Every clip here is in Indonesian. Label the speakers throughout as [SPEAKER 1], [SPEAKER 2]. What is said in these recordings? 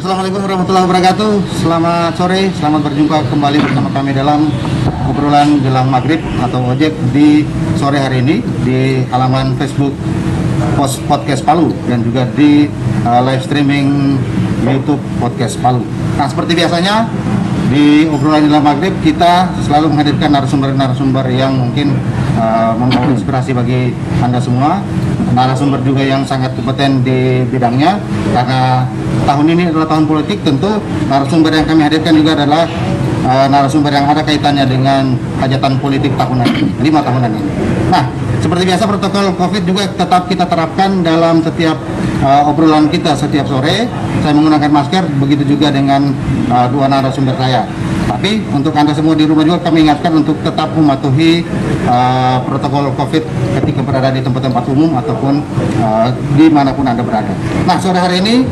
[SPEAKER 1] Assalamualaikum warahmatullahi wabarakatuh. Selamat sore, selamat berjumpa kembali bersama kami dalam obrolan jelang maghrib atau ojek di sore hari ini di halaman Facebook Podcast Palu dan juga di live streaming YouTube Podcast Palu. Nah, seperti biasanya di obrolan jelang maghrib kita selalu menghadirkan narasumber-narasumber yang mungkin membawa inspirasi bagi Anda semua. Narasumber juga yang sangat kompeten di bidangnya, karena tahun ini adalah tahun politik. Tentu narasumber yang kami hadirkan juga adalah narasumber yang ada kaitannya dengan hajatan politik tahunan 5 tahunan ini. Nah, seperti biasa protokol COVID juga tetap kita terapkan dalam setiap obrolan kita setiap sore. Saya menggunakan masker, begitu juga dengan dua narasumber saya. Tapi untuk Anda semua di rumah juga kami ingatkan untuk tetap mematuhi protokol COVID ketika berada di tempat-tempat umum ataupun dimanapun Anda berada. Nah, sore hari ini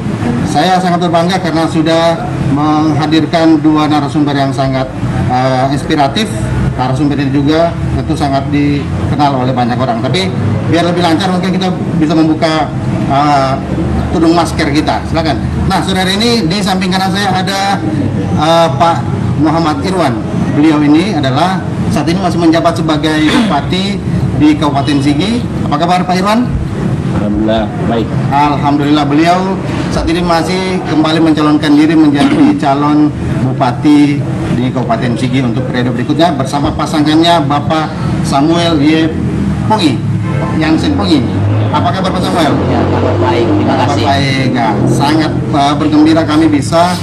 [SPEAKER 1] saya sangat berbangga karena sudah menghadirkan dua narasumber yang sangat inspiratif. Narasumber ini juga tentu sangat dikenal oleh banyak orang. Tapi biar lebih lancar mungkin kita bisa membuka tudung masker kita. Silakan. Nah, sore hari ini di samping kanan saya ada Pak Muhammad Irwan. Beliau ini adalah saat ini masih menjabat sebagai Bupati di Kabupaten Sigi. Apa kabar Pak Irwan?
[SPEAKER 2] Alhamdulillah baik.
[SPEAKER 1] Alhamdulillah, beliau saat ini masih kembali mencalonkan diri menjadi calon Bupati di Kabupaten Sigi untuk periode berikutnya bersama pasangannya Bapak Samuel Y. Pongi, Yansen Pongi. Apa kabar Pak Samuel?
[SPEAKER 2] Ya, kabar baik, terima kasih.
[SPEAKER 1] Baik, ya. Sangat bergembira kami bisa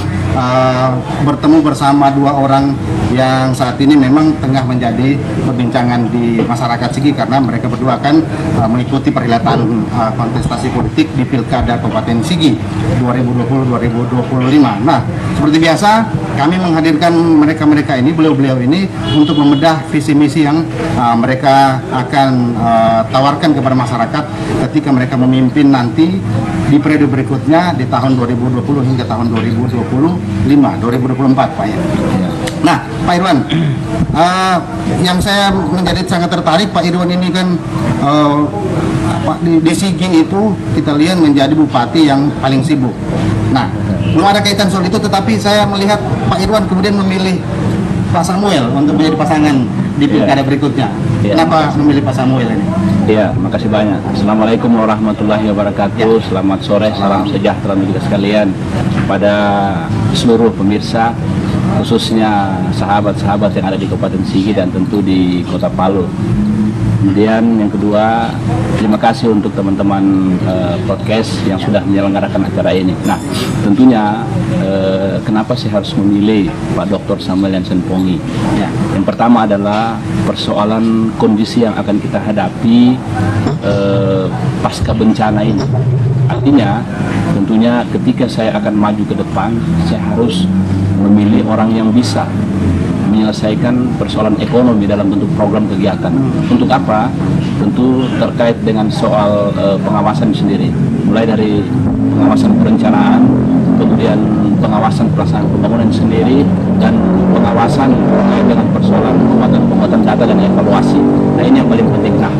[SPEAKER 1] bertemu bersama dua orang yang saat ini memang tengah menjadi perbincangan di masyarakat Sigi karena mereka berdua akan mengikuti perhelatan kontestasi politik di Pilkada Kabupaten Sigi 2020-2025. Nah, seperti biasa kami menghadirkan mereka-mereka ini, beliau-beliau ini untuk membedah visi misi yang mereka akan tawarkan kepada masyarakat ketika mereka memimpin nanti di periode berikutnya di tahun 2020 hingga tahun 2024 Pak ya. Nah, Pak Irwan, yang saya menjadi sangat tertarik Pak Irwan ini kan di Sigi itu kita lihat menjadi bupati yang paling sibuk. Nah, belum ada kaitan soal itu, tetapi saya melihat Pak Irwan kemudian memilih Pak Samuel untuk menjadi pasangan di pilkada berikutnya. Kenapa memilih Pak Samuel ini?
[SPEAKER 2] Iya, makasih banyak. Assalamualaikum warahmatullahi wabarakatuh. Selamat sore, salam sejahtera untuk kita sekalian. Pada seluruh pemirsa, khususnya sahabat-sahabat yang ada di Kabupaten Sigi dan tentu di Kota Palu. Kemudian yang kedua, terima kasih untuk teman-teman podcast yang sudah menyelenggarakan acara ini. Nah, tentunya kenapa saya harus memilih Pak Dr. Samuel Yansen Pongi? Ya, yang pertama adalah persoalan kondisi yang akan kita hadapi pasca bencana ini. Artinya, tentunya ketika saya akan maju ke depan, saya harus memilih orang yang bisa menyelesaikan persoalan ekonomi dalam bentuk program kegiatan. Untuk apa? Tentu terkait dengan soal pengawasan sendiri, mulai dari pengawasan perencanaan, kemudian pengawasan pelaksanaan pembangunan sendiri, dan pengawasan terkait dengan persoalan penguatan data dan evaluasi. Nah, ini yang paling penting. Nah,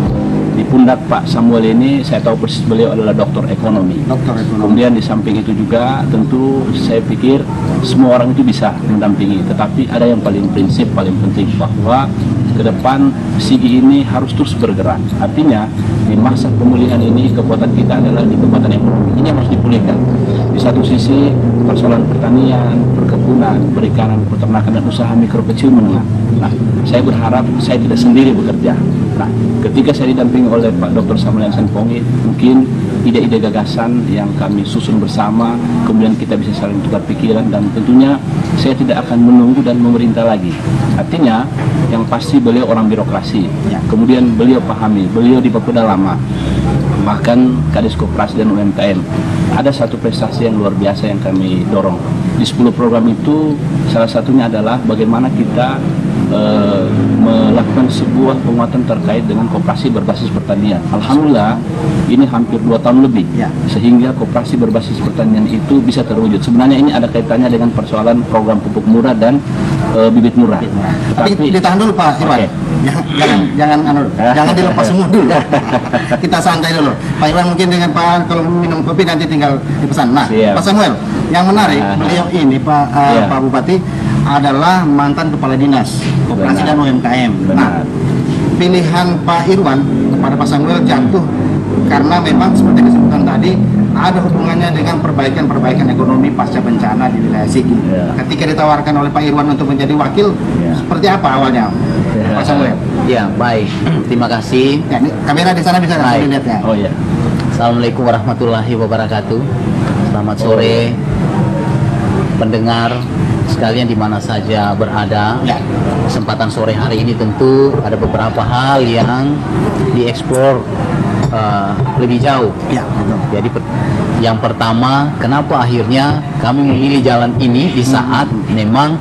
[SPEAKER 2] di pundak Pak Samuel ini saya tahu persis beliau adalah doktor ekonomi. Kemudian di samping itu juga tentu saya pikir semua orang itu bisa mendampingi, tetapi ada yang paling prinsip, paling penting bahwa ke depan Sigi ini harus terus bergerak. Artinya di masa pemulihan ini kekuatan kita adalah di kekuatan ekonomi. Ini yang harus dipulihkan. Di satu sisi persoalan pertanian, perkebunan, perikanan, peternakan dan usaha mikro kecil menengah. Nah, saya berharap saya tidak sendiri bekerja. Nah, ketika saya didampingi oleh Pak Dr. Samuel Yansen Pongi, mungkin ide-ide gagasan yang kami susun bersama, kemudian kita bisa saling tukar pikiran, dan tentunya saya tidak akan menunggu dan memerintah lagi. Artinya, yang pasti beliau orang birokrasi, kemudian beliau pahami, beliau di Bapeda lama, bahkan Kadis Koperasi dan UMKM. Ada satu prestasi yang luar biasa yang kami dorong. Di 10 program itu, salah satunya adalah bagaimana kita melakukan sebuah penguatan terkait dengan koperasi berbasis pertanian. Alhamdulillah, ini hampir 2 tahun lebih, sehingga koperasi berbasis pertanian itu bisa terwujud. Sebenarnya ini ada kaitannya dengan persoalan program pupuk murah dan bibit murah.
[SPEAKER 1] Tapi ditahan dulu Pak Irwan.
[SPEAKER 2] Oke.
[SPEAKER 1] Jangan dilepas semua dulu. Kita santai dulu. Pak Irwan mungkin dengan Pak kalau minum kopi nanti tinggal dipesan. Nah,
[SPEAKER 2] Siap.
[SPEAKER 1] Pak Samuel, yang menarik beliau ini Pak Bupati adalah mantan kepala dinas koperasi dan UMKM. Nah, pilihan Pak Irwan kepada Pak Samuel jatuh karena memang seperti disebutkan tadi ada hubungannya dengan perbaikan ekonomi pasca bencana di wilayah Sigi. Ketika ditawarkan oleh Pak Irwan untuk menjadi wakil, seperti apa awalnya, Pak Samuel?
[SPEAKER 3] Ya, baik. Terima kasih.
[SPEAKER 1] Ya, ini kamera di sana bisa
[SPEAKER 3] Baik.
[SPEAKER 1] dilihat ya.
[SPEAKER 2] Oh ya.
[SPEAKER 3] Assalamualaikum warahmatullahi wabarakatuh. Selamat sore, pendengar sekalian di mana saja berada.
[SPEAKER 1] Ya.
[SPEAKER 3] Kesempatan sore hari ini tentu ada beberapa hal yang dieksplor lebih jauh.
[SPEAKER 1] Ya, betul.
[SPEAKER 3] Jadi yang pertama, kenapa akhirnya kami memilih jalan ini di saat memang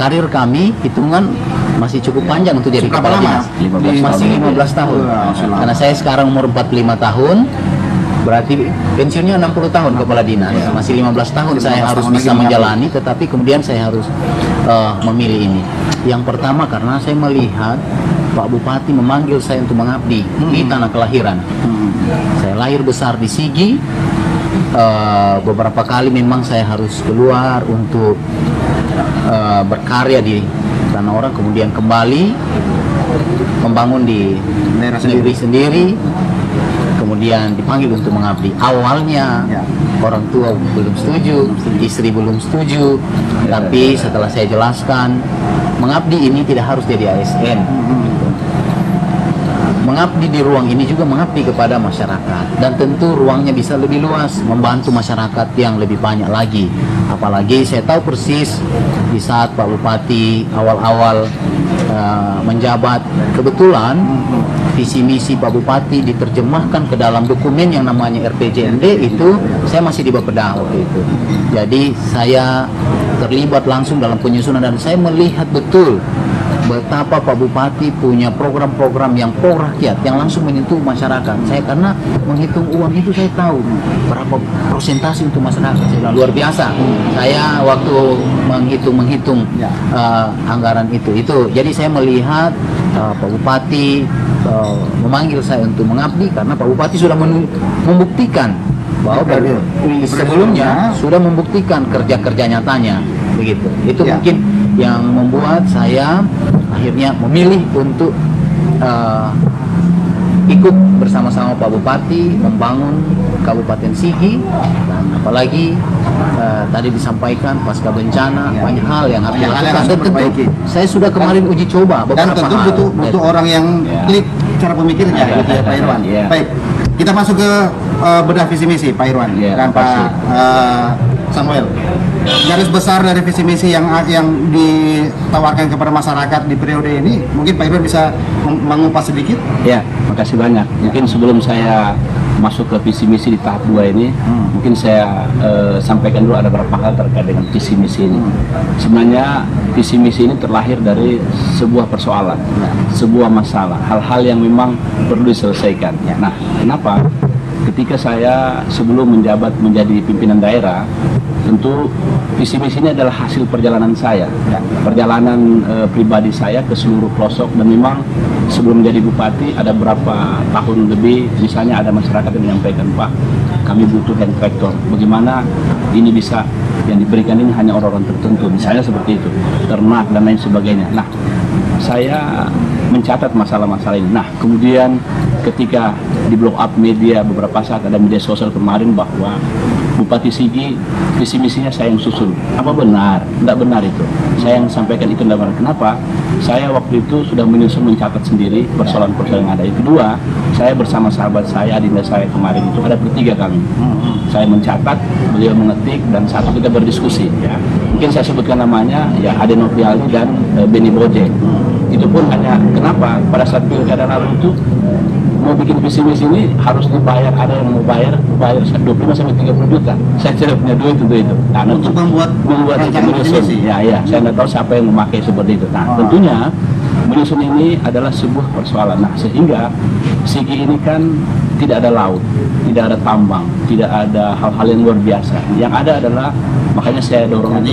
[SPEAKER 3] karir kami hitungan masih cukup panjang untuk jadi
[SPEAKER 1] Berapa
[SPEAKER 3] kepala
[SPEAKER 1] lama?
[SPEAKER 3] dinas.
[SPEAKER 2] 15
[SPEAKER 3] Masih
[SPEAKER 2] tahun.
[SPEAKER 3] 15 tahun.
[SPEAKER 1] Wah, selama.
[SPEAKER 3] Karena saya sekarang umur 45 tahun, berarti pensiunnya 60 tahun kepala dinas. Masih 15 tahun
[SPEAKER 1] 15
[SPEAKER 3] saya harus
[SPEAKER 1] tahun
[SPEAKER 3] bisa
[SPEAKER 1] lagi
[SPEAKER 3] menjalani, tetapi kemudian saya harus memilih ini. Yang pertama karena saya melihat Pak Bupati memanggil saya untuk mengabdi di tanah kelahiran. Saya lahir besar di Sigi. Beberapa kali memang saya harus keluar untuk berkarya di tanah orang, kemudian kembali membangun di
[SPEAKER 1] Daerah
[SPEAKER 3] negeri sendiri, kemudian dipanggil untuk mengabdi. Awalnya
[SPEAKER 1] Ya.
[SPEAKER 3] orang tua belum setuju, istri belum setuju, tapi setelah saya jelaskan mengabdi ini tidak harus jadi ASN. Mengabdi di ruang ini juga mengabdi kepada masyarakat, dan tentu ruangnya bisa lebih luas, membantu masyarakat yang lebih banyak lagi. Apalagi saya tahu persis di saat Pak Bupati awal-awal menjabat, kebetulan visi misi Pak Bupati diterjemahkan ke dalam dokumen yang namanya RPJMD itu saya masih di Bapeda waktu itu. Jadi saya terlibat langsung dalam penyusunan dan saya melihat betul betapa Pak Bupati punya program-program yang pro rakyat, yang langsung menyentuh masyarakat. Saya karena menghitung uang itu saya tahu berapa persentase untuk masyarakat. Saya bilang, luar biasa. Saya waktu menghitung anggaran itu. Jadi saya melihat Pak Bupati memanggil saya untuk mengabdi karena Pak Bupati sudah membuktikan bahwa sebelumnya sudah membuktikan kerja-kerja nyatanya begitu. Itu mungkin yang membuat saya akhirnya memilih untuk ikut bersama-sama Pak Bupati membangun Kabupaten Sigi, dan apalagi tadi disampaikan pasca bencana banyak hal yang harus dilakukan, dan tentu saya sudah kemarin uji coba
[SPEAKER 1] Dan
[SPEAKER 3] beberapa
[SPEAKER 1] tentu
[SPEAKER 3] hal.
[SPEAKER 1] butuh orang yang klik cara pemikirnya, gitu ya Pak Irwan. Baik, kita masuk ke bedah visi misi Pak Irwan dan Pak Samuel. Garis besar dari visi misi yang ditawarkan kepada masyarakat di periode ini, mungkin Pak Irwan bisa mengupas sedikit.
[SPEAKER 2] Ya, makasih banyak. Mungkin sebelum saya masuk ke visi misi di tahap 2 ini, mungkin saya sampaikan dulu ada beberapa hal terkait dengan visi misi ini. Sebenarnya visi misi ini terlahir dari sebuah persoalan, sebuah masalah, hal-hal yang memang perlu diselesaikan. Nah, kenapa? Ketika saya sebelum menjabat menjadi pimpinan daerah, tentu visi misi ini adalah hasil perjalanan saya, perjalanan pribadi saya ke seluruh pelosok, dan memang sebelum menjadi bupati ada berapa tahun lebih, misalnya ada masyarakat yang menyampaikan, Pak, kami butuh hand tractor, bagaimana ini bisa, yang diberikan ini hanya orang-orang tertentu, misalnya seperti itu, ternak dan lain sebagainya. Nah, saya mencatat masalah-masalah ini. Nah, kemudian ketika di blow up media beberapa saat ada media sosial kemarin bahwa Bupati Sigi visi misinya saya yang susun. Apa benar? Tidak benar itu. Saya yang sampaikan itu tidak benar. Kenapa? Saya waktu itu sudah menyusun, mencatat sendiri persoalan-persoalan yang ada. Itu kedua, saya bersama sahabat saya, adinda saya kemarin itu ada bertiga kami. Saya mencatat, beliau mengetik, dan satu kita berdiskusi. Ya, mungkin saya sebutkan namanya, ya Ade Novialdi dan Beni Boje. Itu pun hanya kenapa pada saat pilkada lalu itu mau bikin visi misi ini harus dibayar, ada yang mau bayar 25 sampai 30 juta. Saya tidak punya duit untuk itu. Nah,
[SPEAKER 1] Untuk membuat
[SPEAKER 2] itu menyusun. Ya, saya tidak tahu siapa yang memakai seperti itu. Nah, tentunya menyusun ini adalah sebuah persoalan. Nah, sehingga Sigi ini kan tidak ada laut, tidak ada tambang, tidak ada hal-hal yang luar biasa. Yang ada adalah, makanya saya dorong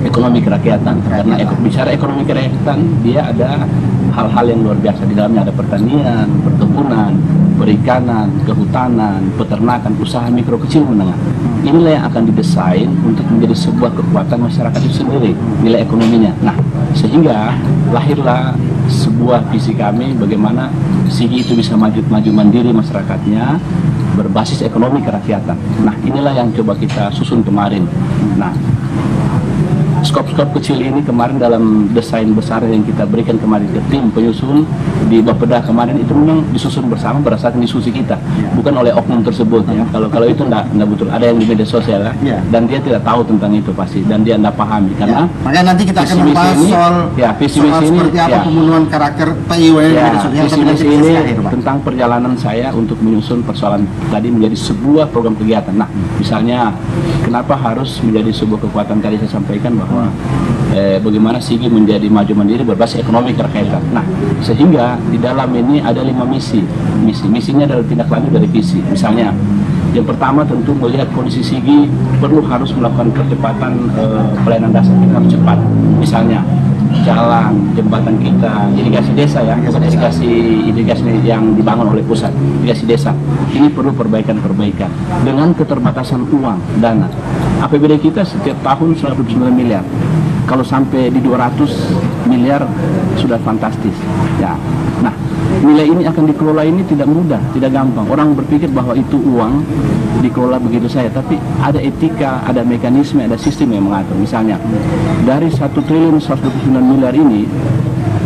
[SPEAKER 2] ekonomi kerakyatan. Karena bicara ekonomi kerakyatan, dia ada hal-hal yang luar biasa. Di dalamnya ada pertanian, perkebunan, perikanan, kehutanan, peternakan, usaha mikro, kecil, menengah. Inilah yang akan didesain untuk menjadi sebuah kekuatan masyarakat itu sendiri, nilai ekonominya. Nah, sehingga lahirlah sebuah visi kami bagaimana Sigi itu bisa maju mandiri masyarakatnya berbasis ekonomi kerakyatan. Nah, inilah yang coba kita susun kemarin. Nah, skop-skop kecil ini kemarin dalam desain besar yang kita berikan kemarin ke tim penyusun di Bapeda kemarin itu memang disusun bersama berdasarkan diskusi kita, bukan oleh oknum tersebut ya. Kalau itu enggak betul, ada yang di media sosial ya, dan dia tidak tahu tentang itu pasti, dan dia enggak pahami karena
[SPEAKER 1] makanya nanti kita akan membahas soal
[SPEAKER 2] visi misi ini
[SPEAKER 1] seperti apa pembunuhan karakter PIW
[SPEAKER 2] visi misi ini tentang perjalanan saya untuk menyusun persoalan tadi menjadi sebuah program kegiatan. Nah, misalnya kenapa harus menjadi sebuah kekuatan, tadi saya sampaikan bahwa bagaimana Sigi menjadi maju mandiri berbasis ekonomi kerakyatan. Nah, sehingga di dalam ini ada 5 misi. Misinya adalah tindak lanjut dari visi. Misalnya, yang pertama tentu melihat kondisi Sigi harus melakukan percepatan pelayanan dasar kita harus cepat. Misalnya jalan, jembatan kita, irigasi desa ya, bukan irigasi yang dibangun oleh pusat, irigasi desa. Ini perlu perbaikan dengan keterbatasan uang, dana. APBD kita setiap tahun 129 miliar. Kalau sampai di 200 miliar sudah fantastis. Ya. Nah, nilai ini akan dikelola ini tidak mudah, tidak gampang. Orang berpikir bahwa itu uang dikelola begitu saja, tapi ada etika, ada mekanisme, ada sistem yang mengatur. Misalnya, dari 1 triliun 129 miliar ini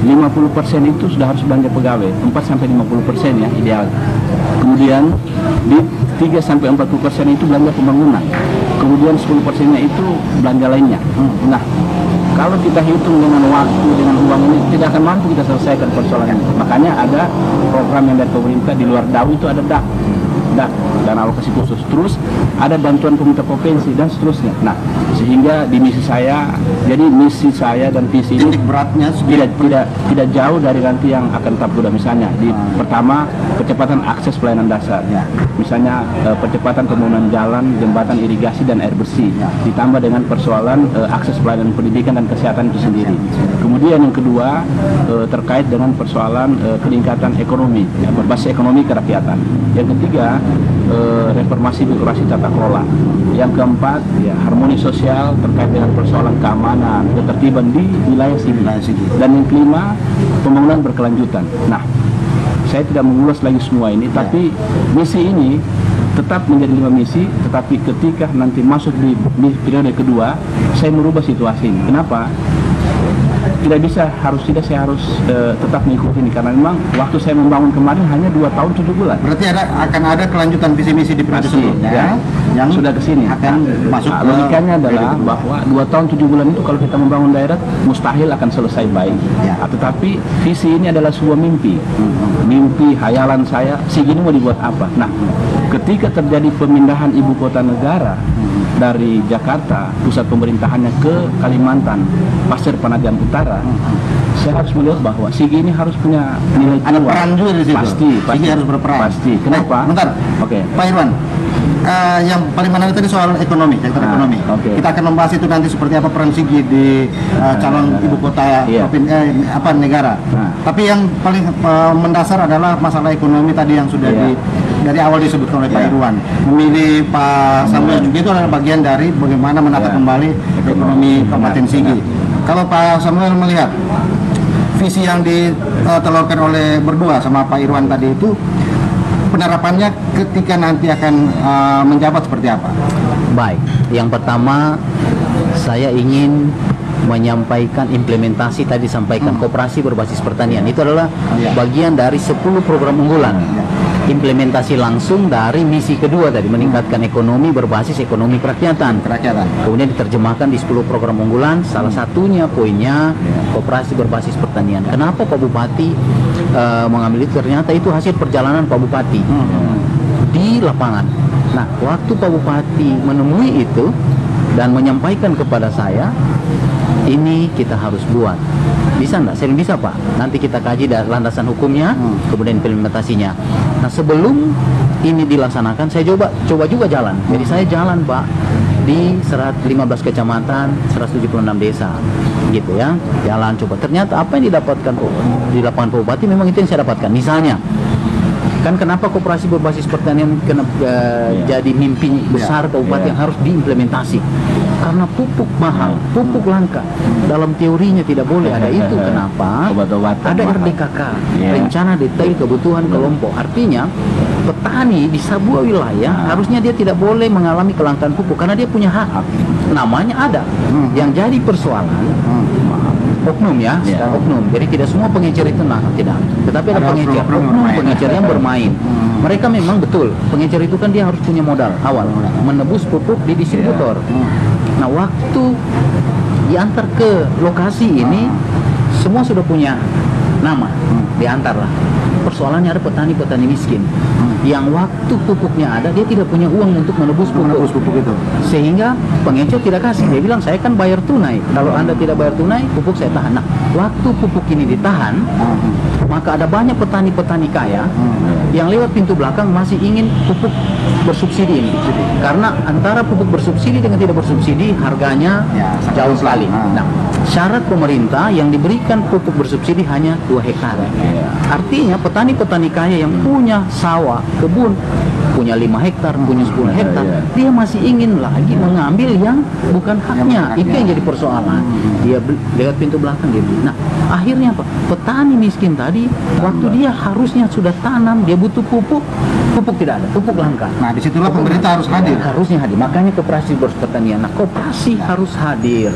[SPEAKER 2] 50% itu sudah harus belanja pegawai, 4-50% ya ideal. Kemudian di 3-40% itu belanja pembangunan. Kemudian 10%-nya itu belanja lainnya. Nah, kalau kita hitung dengan waktu, dengan uang ini, tidak akan mampu kita selesaikan persoalan ini. Makanya ada program yang dari pemerintah di luar DAU itu ada DAK, dana alokasi khusus. Terus ada bantuan pemerintah provinsi dan seterusnya. Nah, sehingga di misi saya, jadi misi saya dan visi ini
[SPEAKER 1] beratnya
[SPEAKER 2] tidak jauh dari nanti yang akan tetap mudah. Misalnya di pertama percepatan akses pelayanan dasar, misalnya percepatan pembangunan jalan, jembatan, irigasi dan air bersih, ditambah dengan persoalan akses pelayanan pendidikan dan kesehatan itu sendiri. Kemudian yang kedua terkait dengan persoalan peningkatan ekonomi, ya, berbasis ekonomi kerakyatan. Yang ketiga reformasi birokrasi tata kelola. Yang keempat ya harmoni sosial terkait dengan persoalan keamanan, ketertiban di wilayah Sigi. Dan yang kelima pembangunan berkelanjutan. Nah, saya tidak mengulas lagi semua ini, tapi misi ini tetap menjadi 5 misi, tetapi ketika nanti masuk di periode kedua, saya merubah situasi ini. Kenapa? Saya harus tetap mengikuti ini karena memang waktu saya membangun kemarin hanya 2 tahun 7 bulan.
[SPEAKER 1] Berarti akan ada kelanjutan visi misi di periode sebelumnya
[SPEAKER 2] ya, yang sudah kesini
[SPEAKER 1] akan masuk.
[SPEAKER 2] Logikanya adalah bahwa 2 tahun 7 bulan itu kalau kita membangun daerah mustahil akan selesai baik. Ya. Tetapi visi ini adalah sebuah mimpi, hayalan saya. Sigi ini mau dibuat apa? Nah, ketika terjadi pemindahan ibu kota negara dari Jakarta, pusat pemerintahannya ke Kalimantan, Pasir Penajam Utara, saya harus melihat bahwa Sigi ini harus punya nilai jiwa.
[SPEAKER 1] Ada peran juga di situ.
[SPEAKER 2] Pasti
[SPEAKER 1] Sigi harus berperan.
[SPEAKER 2] Pasti. Kenapa?
[SPEAKER 1] Bentar.
[SPEAKER 2] Oke.
[SPEAKER 1] Pak Irwan, yang paling menarik tadi soal ekonomi, sektor ekonomi. Kita akan membahas itu nanti seperti apa peran Sigi di calon ibu kota negara. Tapi yang paling mendasar adalah masalah ekonomi tadi yang sudah dari awal disebutkan oleh Pak Irwan. Memilih Pak Samuel juga itu adalah bagian dari bagaimana menata kembali ekonomi Kabupaten Sigi. Kalau Pak Samuel melihat visi yang ditelurkan oleh berdua sama Pak Irwan tadi itu, penerapannya ketika nanti akan menjabat seperti apa?
[SPEAKER 3] Baik, yang pertama saya ingin menyampaikan implementasi tadi sampaikan koperasi berbasis pertanian itu adalah bagian dari 10 program unggulan. Implementasi langsung dari misi kedua tadi, meningkatkan ekonomi berbasis ekonomi kerakyatan. Kemudian diterjemahkan di 10 program unggulan, salah satunya poinnya koperasi berbasis pertanian. Kenapa Pak Bupati mengambil itu? Ternyata itu hasil perjalanan Pak Bupati di lapangan. Nah, waktu Pak Bupati menemui itu dan menyampaikan kepada saya, ini kita harus buat. Bisa enggak? Saya bisa Pak. Nanti kita kaji dari landasan hukumnya, kemudian implementasinya. Nah, sebelum ini dilaksanakan, saya coba juga jalan. Jadi saya jalan Pak di 15 kecamatan, 176 desa, gitu ya. Jalan coba. Ternyata apa yang didapatkan di lapangan Pak Bupati memang itu yang saya dapatkan. Misalnya, kan kenapa koperasi berbasis pertanian jadi mimpi besar Kabupaten yang harus diimplementasi? Karena pupuk mahal, pupuk langka. Dalam teorinya tidak boleh ada itu. Kenapa?
[SPEAKER 2] Obat-obatan
[SPEAKER 3] Ada
[SPEAKER 2] mahal.
[SPEAKER 3] RDKK, rencana detail kebutuhan kelompok. Artinya petani di sebuah wilayah harusnya dia tidak boleh mengalami kelangkaan pupuk karena dia punya hak. Namanya ada. Yang jadi persoalan oknum ya, oknum. Jadi tidak semua pengecer itu tidak. Tetapi ada pengecer, oknum pengecer yang bermain. Mereka memang betul, pengecer itu kan dia harus punya modal awal, menebus pupuk di distributor. Nah, waktu diantar ke lokasi ini, semua sudah punya nama, diantar lah. Persoalannya ada petani-petani miskin yang waktu pupuknya ada dia tidak punya uang untuk menebus pupuk itu, sehingga pengecer tidak kasih. Dia bilang saya kan bayar tunai, kalau Anda tidak bayar tunai pupuk saya tahan. Nah, waktu pupuk ini ditahan, maka ada banyak petani-petani kaya yang lewat pintu belakang masih ingin pupuk bersubsidi ini, karena antara pupuk bersubsidi dengan tidak bersubsidi harganya jauh sekali. Nah, syarat pemerintah yang diberikan pupuk bersubsidi hanya 2 hektar. Artinya petani-petani kaya yang punya sawah, kebun, punya 5 hektar, punya 10 hektar, dia masih ingin lagi mengambil yang bukan haknya. Itu yang jadi persoalan. Dia lewat pintu belakang dia beli. Nah, akhirnya apa? Petani miskin tadi, waktu dia harusnya sudah tanam, dia butuh pupuk, pupuk tidak ada, pupuk langka.
[SPEAKER 1] Nah, disitulah pemerintah harus hadir.
[SPEAKER 3] Harusnya hadir. Makanya koperasi pertanian. Nah, koperasi harus hadir.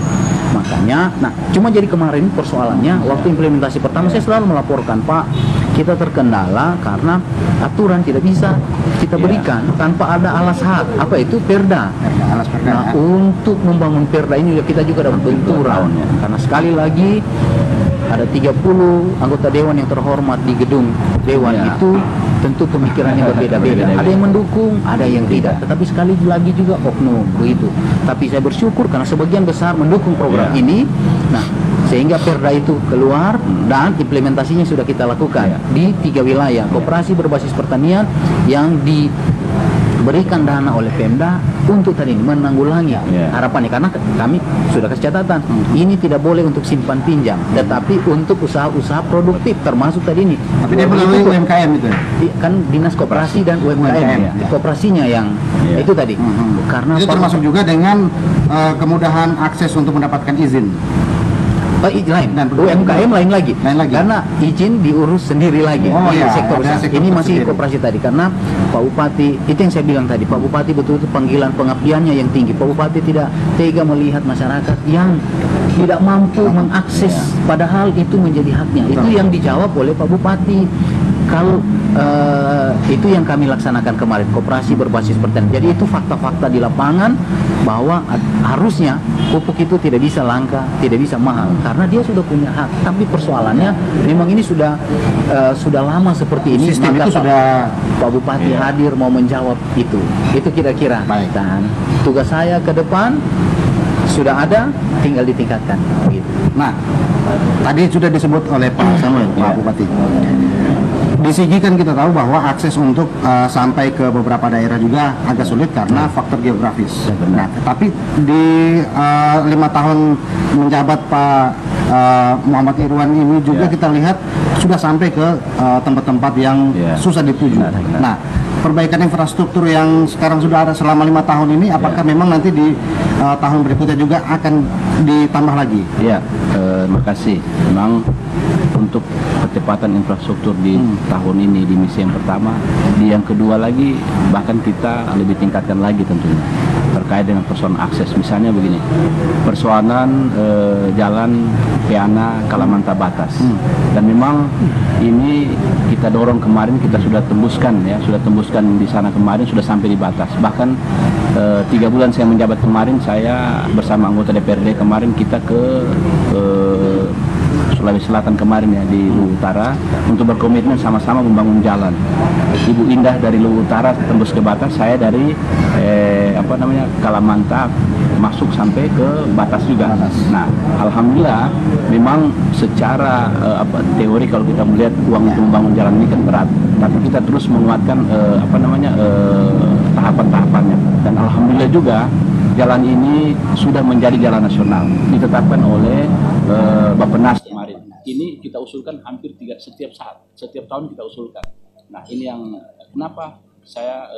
[SPEAKER 3] Makanya, nah, cuma jadi kemarin persoalannya waktu implementasi pertama saya selalu melaporkan, Pak, kita terkendala karena aturan tidak bisa kita berikan tanpa ada alas hak. Apa itu? Perda.
[SPEAKER 1] Alas perda.
[SPEAKER 3] Nah, untuk membangun perda ini kita juga dapat benturan. Karena sekali lagi ada 30 anggota dewan yang terhormat di gedung dewan itu tentu pemikirannya berbeda-beda. Ada yang mendukung, ada yang tidak. Tetapi sekali lagi juga oknum begitu. Tapi saya bersyukur karena sebagian besar mendukung program ini. Nah, sehingga perda itu keluar dan implementasinya sudah kita lakukan di 3 wilayah koperasi berbasis pertanian yang diberikan dana oleh Pemda untuk tadi menanggulangi harapannya, karena kami sudah kasih catatan ini tidak boleh untuk simpan pinjam, tetapi untuk usaha-usaha produktif termasuk tadi ini.
[SPEAKER 1] Tapi dia melalui UMKM itu
[SPEAKER 3] kan dinas koperasi dan UMKM, koperasinya yang itu tadi. Karena
[SPEAKER 1] itu termasuk juga dengan kemudahan akses untuk mendapatkan izin.
[SPEAKER 3] Lain dan UMKM lain lagi. Karena izin diurus sendiri lagi di sektor usaha. Ini masih koperasi tadi, karena Pak Bupati, itu yang saya bilang tadi, Pak Bupati betul-betul panggilan pengabdiannya yang tinggi. Pak Bupati tidak tega melihat masyarakat yang tidak mampu mengakses, padahal itu menjadi haknya. Itu yang dijawab oleh Pak Bupati. Kalau itu yang kami laksanakan kemarin, koperasi berbasis pertanian. Jadi itu fakta-fakta di lapangan bahwa harusnya pupuk itu tidak bisa langka, tidak bisa mahal karena dia sudah punya hak. Tapi persoalannya memang ini sudah lama seperti ini.
[SPEAKER 1] Sistem
[SPEAKER 3] maka
[SPEAKER 1] itu sudah
[SPEAKER 3] Pak Bupati hadir mau menjawab itu. Itu kira-kira. Dan tugas saya ke depan sudah ada, tinggal ditingkatkan. Gitu.
[SPEAKER 1] Nah, tadi sudah disebut oleh Pak Samuel, Pak Bupati. Di Sigi kan kita tahu bahwa akses untuk sampai ke beberapa daerah juga agak sulit karena faktor geografis. Nah, tapi di 5 tahun menjabat Pak Muhammad Irwan ini juga kita lihat sudah sampai ke tempat-tempat yang susah dituju. Nah, perbaikan infrastruktur yang sekarang sudah ada selama 5 tahun ini, apakah memang nanti di tahun berikutnya juga akan ditambah lagi?
[SPEAKER 2] Ya, terima kasih. Memang untuk percepatan infrastruktur di tahun ini di misi yang pertama, di yang kedua lagi bahkan kita lebih tingkatkan lagi tentunya terkait dengan persoalan akses. Misalnya begini, persoalan jalan Peana Kalamanta Batas, dan memang ini kita dorong kemarin, kita sudah tembuskan di sana kemarin, sudah sampai di batas. Bahkan 3 bulan saya menjabat kemarin, saya bersama anggota DPRD kemarin kita ke Sulawesi Selatan kemarin ya, di Luwu Utara, untuk berkomitmen sama-sama membangun jalan. Ibu Indah dari Luwu Utara tembus ke batas, saya dari Kalamanta masuk sampai ke batas juga. Nah, alhamdulillah memang secara teori kalau kita melihat uang untuk membangun jalan ini kan berat, tapi kita terus menguatkan tahapan-tahapannya, dan alhamdulillah juga jalan ini sudah menjadi jalan nasional, ditetapkan oleh Bappenas kemarin. Ini kita usulkan hampir setiap tahun kita usulkan. Nah, ini yang kenapa saya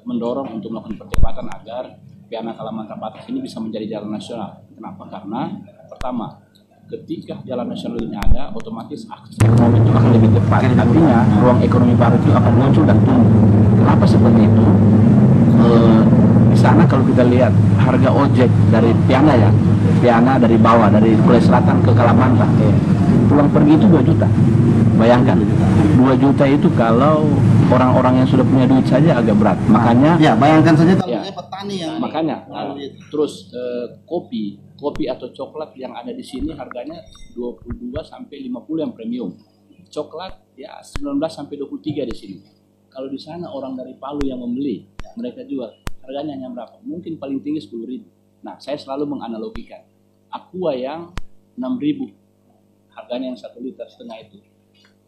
[SPEAKER 2] mendorong untuk melakukan percepatan agar Piana Kalaman Tabatas ini bisa menjadi jalan nasional. Kenapa? Karena pertama, ketika jalan nasional ini ada, otomatis akses ekonomi itu akan lebih tepat. Artinya ruang ekonomi baru itu akan muncul dan tumbuh. Kenapa seperti itu? Di sana kalau kita lihat harga ojek dari Piana dari bawah, dari Pulau Selatan ke Kalamantan, pulang pergi itu 2 juta. Bayangkan, 2 juta itu kalau orang-orang yang sudah punya duit saja agak berat. Makanya
[SPEAKER 1] ya, bayangkan saja kalau
[SPEAKER 2] ya,
[SPEAKER 1] saya petani yang
[SPEAKER 2] makanya terus kopi atau coklat yang ada di sini harganya 22 sampai 50 yang premium. Coklat ya 19 sampai 23 di sini. Kalau di sana orang dari Palu yang membeli, mereka jual, harganya hanya berapa? Mungkin paling tinggi 10.000. Nah, saya selalu menganalogikan. Aqua yang 6.000, harganya yang 1,5 liter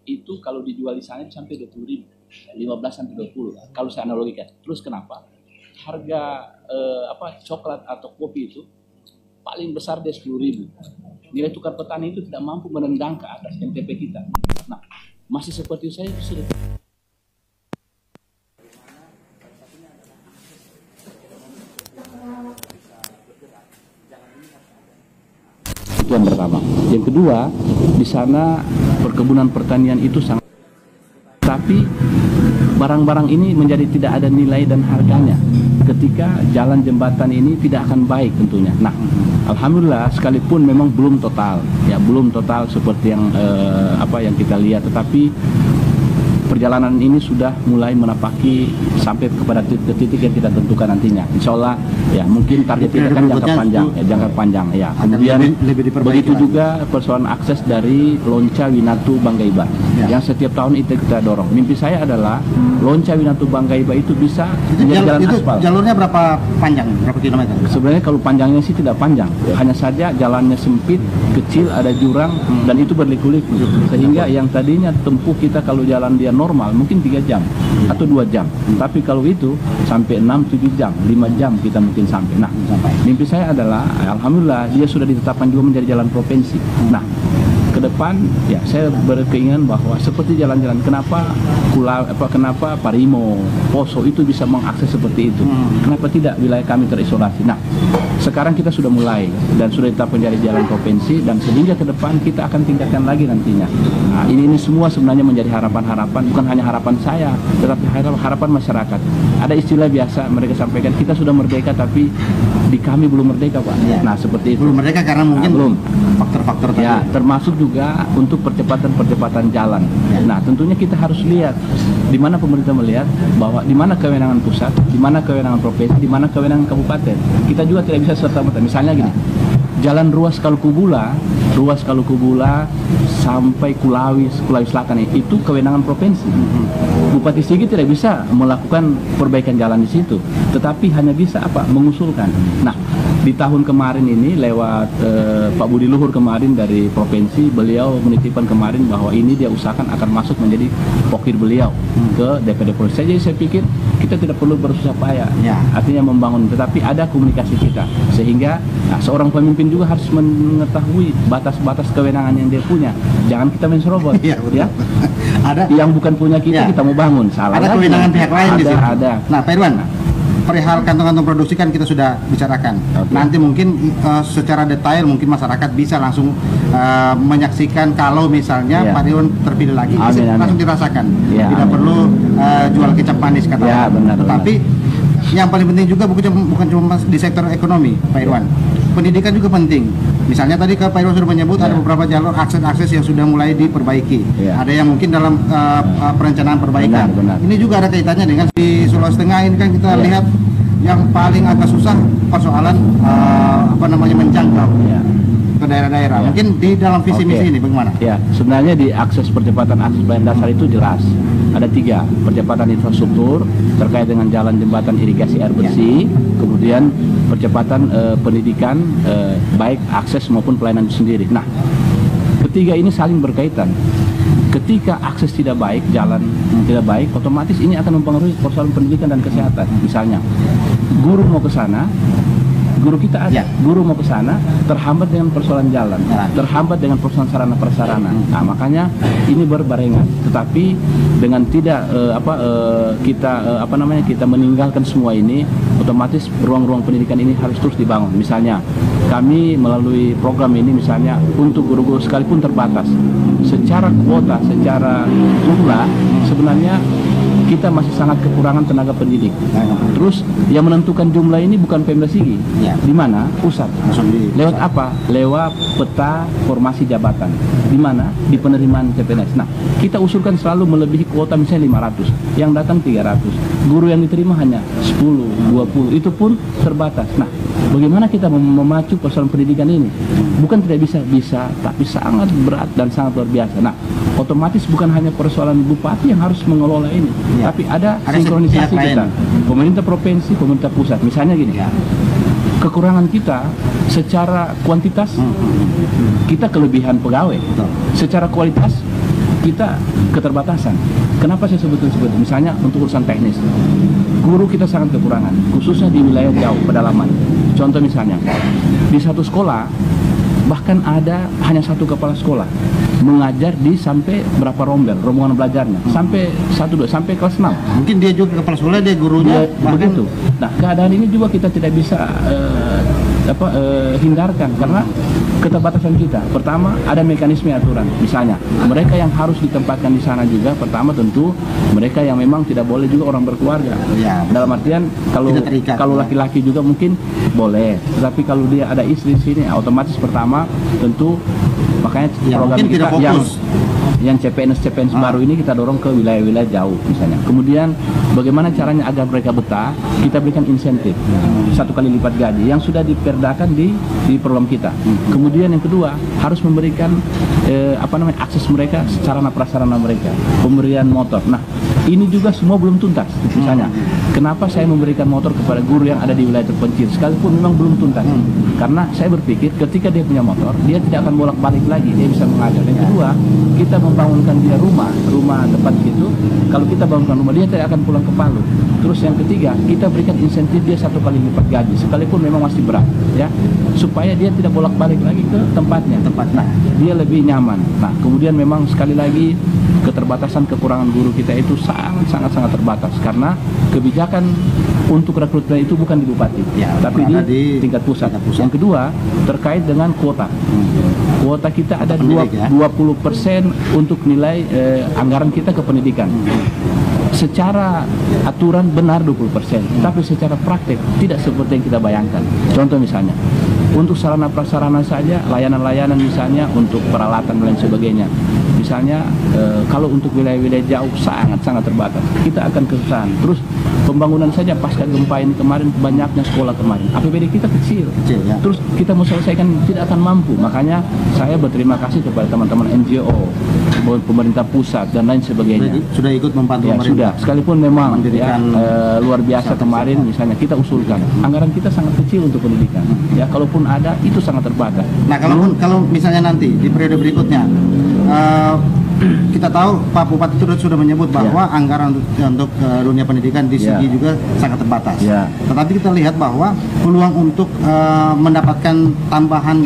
[SPEAKER 2] itu kalau dijual di sana sampai 20.000, 15 sampai 20. Kalau saya analogikan. Terus kenapa? Harga coklat atau kopi itu paling besar dia 10.000. Nilai tukar petani itu tidak mampu menendang ke atas NTP kita. Nah, masih seperti saya itu sudah. Itu yang pertama. Yang kedua, di sana perkebunan pertanian itu sangat, tapi barang-barang ini menjadi tidak ada nilai dan harganya ketika jalan jembatan ini tidak akan baik tentunya. Nah, alhamdulillah sekalipun memang belum total seperti yang yang kita lihat, tetapi perjalanan ini sudah mulai menapaki sampai kepada titik yang kita tentukan nantinya. Insya Allah ya, mungkin target kita kan jangka panjang ya. Kemudian
[SPEAKER 1] lebih
[SPEAKER 2] begitu juga persoalan akses dari Lonca Winatu Banggaiba yang setiap tahun itu kita dorong. Mimpi saya adalah Lonca Winatu Banggaiba itu bisa menjadi jalan aspal.
[SPEAKER 1] Jalurnya berapa panjang? Berapa kilometer?
[SPEAKER 2] Sebenarnya kalau panjangnya sih tidak panjang, hanya saja jalannya sempit, kecil, ada jurang dan itu berliku-liku. Sehingga yang tadinya tempuh kita kalau jalan dia normal mungkin 3 jam atau 2 jam, tapi kalau itu sampai 6-7 jam, 5 jam kita mungkin sampai. Nah, mimpi saya adalah alhamdulillah dia sudah ditetapkan juga menjadi jalan provinsi. Nah, ke depan ya saya berkeinginan bahwa seperti jalan-jalan kenapa Parimo, Poso itu bisa mengakses seperti itu. Kenapa tidak wilayah kami terisolasi? Nah, sekarang kita sudah mulai dan sudah ditetapkan menjadi jalan provinsi dan sehingga ke depan kita akan tingkatkan lagi nantinya. Nah, ini semua sebenarnya menjadi harapan-harapan, bukan hanya harapan saya, tetapi harapan masyarakat. Ada istilah biasa mereka sampaikan, kita sudah merdeka tapi di kami belum merdeka, Pak. Ya. Nah, seperti itu.
[SPEAKER 1] Belum merdeka karena mungkin belum faktor-faktor tadi.
[SPEAKER 2] Ya, termasuk juga untuk percepatan jalan. Ya. Nah, tentunya kita harus lihat di mana pemerintah melihat bahwa di mana kewenangan pusat, di mana kewenangan provinsi, di mana kewenangan kabupaten. Kita juga tidak bisa serta-merta. Misalnya gini, jalan ruas Kalukubula sampai Kulawi Selatan itu kewenangan provinsi. Bupati Sigi tidak bisa melakukan perbaikan jalan di situ, tetapi hanya bisa mengusulkan. Nah, di tahun kemarin ini lewat Pak Budi Luhur kemarin dari provinsi, beliau menitipkan kemarin bahwa ini dia usahakan akan masuk menjadi pokir beliau ke DPD provinsi. Jadi saya pikir kita tidak perlu bersusah payah, artinya membangun, tetapi ada komunikasi kita sehingga seorang pemimpin juga harus mengetahui batas-batas kewenangan yang dia punya. Jangan kita main serobot, ya. Ada yang bukan punya kita mau bangun. Salah.
[SPEAKER 1] Ada kewenangan pihak lain di situ.
[SPEAKER 2] Ada.
[SPEAKER 1] Nah, Pak Irwan, perihal kantong-kantong produksi kan kita sudah bicarakan. Nanti mungkin secara detail mungkin masyarakat bisa langsung menyaksikan kalau misalnya Pak Irwan terpilih lagi, langsung dirasakan. Tidak perlu jual kecap manis kata. Tetapi yang paling penting juga bukan cuma di sektor ekonomi, Pak Irwan. Pendidikan juga penting. Misalnya tadi Pak Irwan sudah menyebut ada beberapa jalur akses yang sudah mulai diperbaiki. Ada yang mungkin dalam perencanaan perbaikan. Ini juga ada kaitannya dengan di Sulawesi Tengah ini kan kita lihat yang paling agak susah persoalan menjangkau ke daerah-daerah. Mungkin di dalam visi misi ini bagaimana? Ya, sebenarnya di percepatan akses pelayanan dasar itu jelas. Ada 3, percepatan infrastruktur terkait dengan jalan, jembatan, irigasi air bersih, kemudian percepatan pendidikan, baik akses maupun pelayanan itu sendiri. Nah, ketiga ini saling berkaitan. Ketika akses tidak baik, jalan tidak baik, otomatis ini akan mempengaruhi persoalan pendidikan dan kesehatan. Misalnya, guru mau ke sana,
[SPEAKER 2] Guru kita ada,
[SPEAKER 1] Ya.
[SPEAKER 2] guru mau ke sana terhambat dengan persoalan jalan,
[SPEAKER 1] Ya.
[SPEAKER 2] terhambat dengan persoalan sarana prasarana. Nah, makanya ini berbarengan. Tetapi dengan tidak kita meninggalkan semua ini, otomatis ruang-ruang pendidikan ini harus terus dibangun. Misalnya kami melalui program ini misalnya untuk guru-guru sekalipun terbatas secara kuota, secara jumlah sebenarnya kita masih sangat kekurangan tenaga pendidik. Terus yang menentukan jumlah ini bukan Pemda Sigi,
[SPEAKER 1] Ya.
[SPEAKER 2] di mana? Pusat.
[SPEAKER 1] Langsung di
[SPEAKER 2] Lewat apa? Lewat peta formasi jabatan. Di mana? Di penerimaan CPNS. Nah, kita usulkan selalu melebihi kuota misalnya 500, yang datang 300. Guru yang diterima hanya 10, 20, itu pun terbatas. Nah, bagaimana kita memacu persoalan pendidikan ini? Bukan tidak bisa, tapi sangat berat dan sangat luar biasa. Nah, otomatis bukan hanya persoalan bupati yang harus mengelola ini,
[SPEAKER 1] Ya.
[SPEAKER 2] tapi ada
[SPEAKER 1] Ada
[SPEAKER 2] sinkronisasi
[SPEAKER 1] pihak
[SPEAKER 2] kita.
[SPEAKER 1] lain.
[SPEAKER 2] Pemerintah provinsi, pemerintah pusat. Misalnya gini,
[SPEAKER 1] Ya.
[SPEAKER 2] kekurangan kita secara kuantitas kita kelebihan pegawai,
[SPEAKER 1] Betul.
[SPEAKER 2] secara kualitas kita keterbatasan. Kenapa saya sebutkan seperti itu? Misalnya untuk urusan teknis, guru kita sangat kekurangan, khususnya di wilayah jauh pedalaman. Contoh misalnya di satu sekolah bahkan ada hanya satu kepala sekolah mengajar di sampai berapa rombongan belajarnya sampai 1-2 sampai kelas 6.
[SPEAKER 1] Mungkin dia juga kepala sekolah, dia gurunya bahkan
[SPEAKER 2] Begitu. Nah, keadaan ini juga kita tidak bisa hindarkan karena keterbatasan kita. Pertama, ada mekanisme aturan. Misalnya, mereka yang harus ditempatkan di sana juga pertama tentu mereka yang memang tidak boleh juga orang berkeluarga.
[SPEAKER 1] Ya.
[SPEAKER 2] Dalam artian
[SPEAKER 1] Tidak terikat,
[SPEAKER 2] kalau
[SPEAKER 1] ya.
[SPEAKER 2] laki-laki juga mungkin boleh, tetapi kalau dia ada istri di sini otomatis pertama tentu makanya
[SPEAKER 1] Ya,
[SPEAKER 2] program
[SPEAKER 1] mungkin
[SPEAKER 2] kita
[SPEAKER 1] tidak fokus.
[SPEAKER 2] yang CPNS baru ini kita dorong ke wilayah-wilayah jauh misalnya. Kemudian bagaimana caranya agar mereka betah? Kita berikan insentif 1 kali lipat gaji yang sudah diperdakan di program kita. Kemudian yang kedua harus memberikan akses mereka sarana prasarana mereka, pemberian motor. Nah, ini juga semua belum tuntas. Misalnya, kenapa saya memberikan motor kepada guru yang ada di wilayah terpencil sekalipun memang belum tuntas? Karena saya berpikir ketika dia punya motor, dia tidak akan bolak-balik lagi, dia bisa mengajar. Yang kedua, kita membangunkan dia rumah tempat itu. Kalau kita bangunkan rumah, dia tidak akan pulang ke Palu. Terus yang ketiga, kita berikan insentif dia 1 kali lipat gaji, sekalipun memang masih berat, ya, supaya dia tidak bolak-balik lagi ke tempatnya. Nah, dia lebih nyaman. Nah, kemudian memang sekali lagi keterbatasan kekurangan guru kita itu sangat terbatas karena kebijakan untuk rekrutmen itu bukan di bupati,
[SPEAKER 1] Ya,
[SPEAKER 2] tapi
[SPEAKER 1] berada
[SPEAKER 2] di tingkat pusat. Yang kedua terkait dengan kuota. Kuota kita ada
[SPEAKER 1] Pendidik, ya.
[SPEAKER 2] 20% untuk nilai anggaran kita ke pendidikan. Secara aturan benar 20%, tapi secara praktek tidak seperti yang kita bayangkan. Contoh misalnya, untuk sarana prasarana saja, layanan-layanan misalnya untuk peralatan dan lain sebagainya. Misalnya kalau untuk wilayah-wilayah jauh sangat terbatas, kita akan kesusahan. Terus pembangunan saja pasca gempa ini kemarin banyaknya sekolah kemarin, APBD kita kecil,
[SPEAKER 1] ya.
[SPEAKER 2] terus kita mau selesaikan tidak akan mampu. Makanya saya berterima kasih kepada teman-teman NGO, pemerintah pusat dan lain sebagainya.
[SPEAKER 1] Sudah ikut membantu
[SPEAKER 2] Ya
[SPEAKER 1] pemerintah.
[SPEAKER 2] sudah, sekalipun memang
[SPEAKER 1] Mendirikan
[SPEAKER 2] luar biasa kemarin misalnya kita usulkan anggaran kita sangat kecil untuk pendidikan. Ya kalaupun ada itu sangat terbatas.
[SPEAKER 1] Nah, kalau misalnya nanti di periode berikutnya kita tahu Pak Bupati sudah menyebut bahwa anggaran untuk dunia pendidikan di Sigi juga sangat terbatas.
[SPEAKER 2] Ya.
[SPEAKER 1] Tetapi kita lihat bahwa peluang untuk mendapatkan tambahan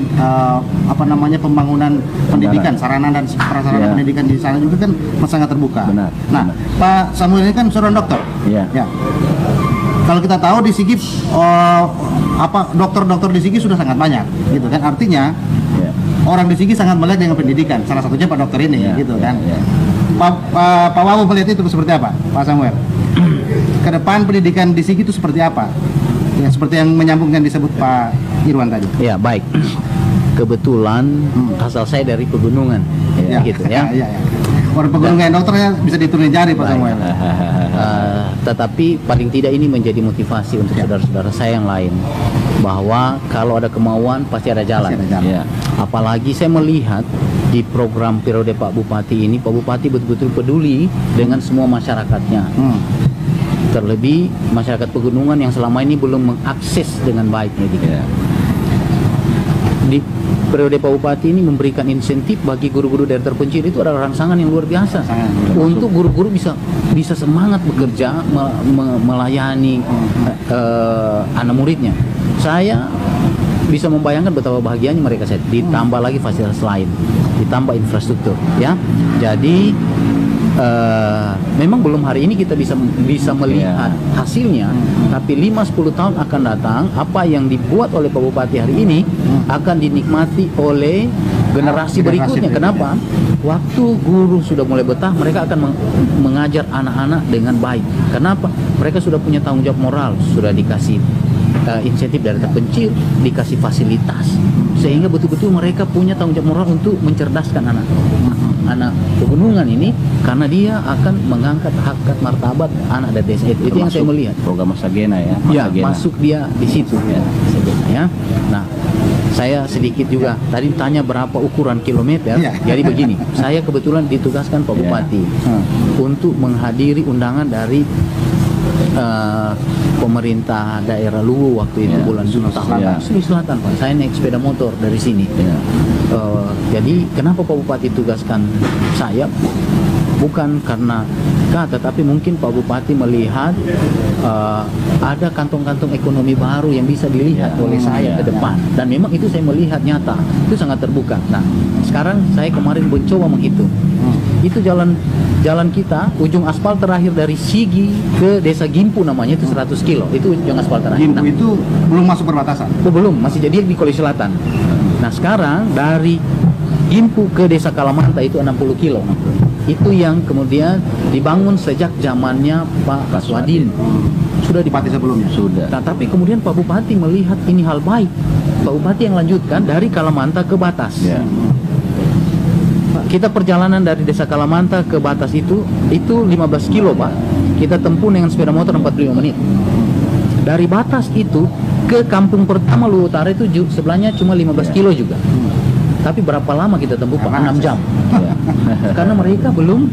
[SPEAKER 1] pembangunan pendidikan, sarana dan prasarana pendidikan di sana juga kan sangat terbuka.
[SPEAKER 2] Benar.
[SPEAKER 1] Nah, Pak Samuel ini kan seorang dokter.
[SPEAKER 2] Ya.
[SPEAKER 1] Kalau kita tahu di Sigi dokter-dokter di Sigi sudah sangat banyak, gitu kan? Artinya orang di Sigi sangat melek dengan pendidikan. Salah satunya Pak Dokter ini, gitu kan? Pak Wawu melihat itu seperti apa, Pak Samuel? Ke depan pendidikan di Sigi itu seperti apa? Ya, seperti yang menyambung yang disebut Pak Irwan tadi.
[SPEAKER 3] Ya, baik. Kebetulan asal saya dari pegunungan, gitu ya.
[SPEAKER 1] Ya. Orang pegunungan dokternya bisa ditulis jari, Pak Samuel.
[SPEAKER 3] Tetapi paling tidak ini menjadi motivasi untuk saudara-saudara saya yang lain, bahwa kalau ada kemauan pasti ada jalan.
[SPEAKER 1] Pasti ada jalan.
[SPEAKER 3] Ya. Apalagi saya melihat di program periode Pak Bupati ini, Pak Bupati betul-betul peduli dengan semua masyarakatnya. Terlebih masyarakat pegunungan yang selama ini belum mengakses dengan baik pendidikan. Di periode Pak Bupati ini memberikan insentif bagi guru-guru daerah terpencil, itu adalah rangsangan yang luar biasa untuk guru-guru bisa semangat bekerja melayani anak muridnya. saya bisa membayangkan betapa bahagianya mereka. Saya ditambah lagi fasilitas lain, ditambah infrastruktur, ya. Jadi memang belum hari ini kita bisa melihat hasilnya, tapi 5-10 tahun akan datang apa yang dibuat oleh Pak Bupati hari ini akan dinikmati oleh generasi berikutnya. Kenapa? Waktu guru sudah mulai betah, mereka akan mengajar anak-anak dengan baik. Kenapa? Mereka sudah punya tanggung jawab moral, sudah dikasih insentif dari terpencil, dikasih fasilitas, sehingga betul-betul mereka punya tanggung jawab moral untuk mencerdaskan anak pegunungan ini, karena dia akan mengangkat harkat martabat anak dari desa itu. Itu yang saya melihat.
[SPEAKER 2] Program Masagena ya.
[SPEAKER 3] Ya,
[SPEAKER 2] Masagena.
[SPEAKER 3] masuk dia di situ ya. Ya. Nah, saya sedikit juga tadi tanya berapa ukuran kilometer. Jadi begini, saya kebetulan ditugaskan Pak Bupati untuk menghadiri undangan dari pemerintah daerah Luwu waktu itu bulan Juni Sulawesi Selatan, Pak. Saya naik sepeda motor dari sini. Jadi kenapa Pak Bupati tugaskan saya? Bukan karena tapi mungkin Pak Bupati melihat ada kantong-kantong ekonomi baru yang bisa dilihat oleh saya ke depan, dan memang itu saya melihat nyata, itu sangat terbuka. Nah, sekarang saya kemarin mencoba menghitung, itu jalan kita, ujung aspal terakhir dari Sigi ke Desa Gimpu namanya itu 100 kilo, itu ujung aspal terakhir.
[SPEAKER 1] Gimpu itu belum masuk perbatasan?
[SPEAKER 3] Belum, masih jadi di Kolej Selatan. Nah, sekarang dari Gimpu ke Desa Kalamanta itu 60 kilo. Itu yang kemudian dibangun sejak zamannya Pak Kaswadin. Sudah
[SPEAKER 1] Bupati sebelumnya?
[SPEAKER 2] Sudah.
[SPEAKER 3] Nah, tapi kemudian Pak Bupati melihat ini hal baik. Pak Bupati yang lanjutkan dari Kalamanta ke Batas. Kita perjalanan dari Desa Kalamanta ke Batas itu 15 kilo, Pak. Kita tempuh dengan sepeda motor 45 menit. Dari Batas itu ke kampung pertama Luwu Utara itu sebelahnya cuma 15 kilo juga. Tapi berapa lama kita tempuh, Pak? 6 jam. Karena mereka belum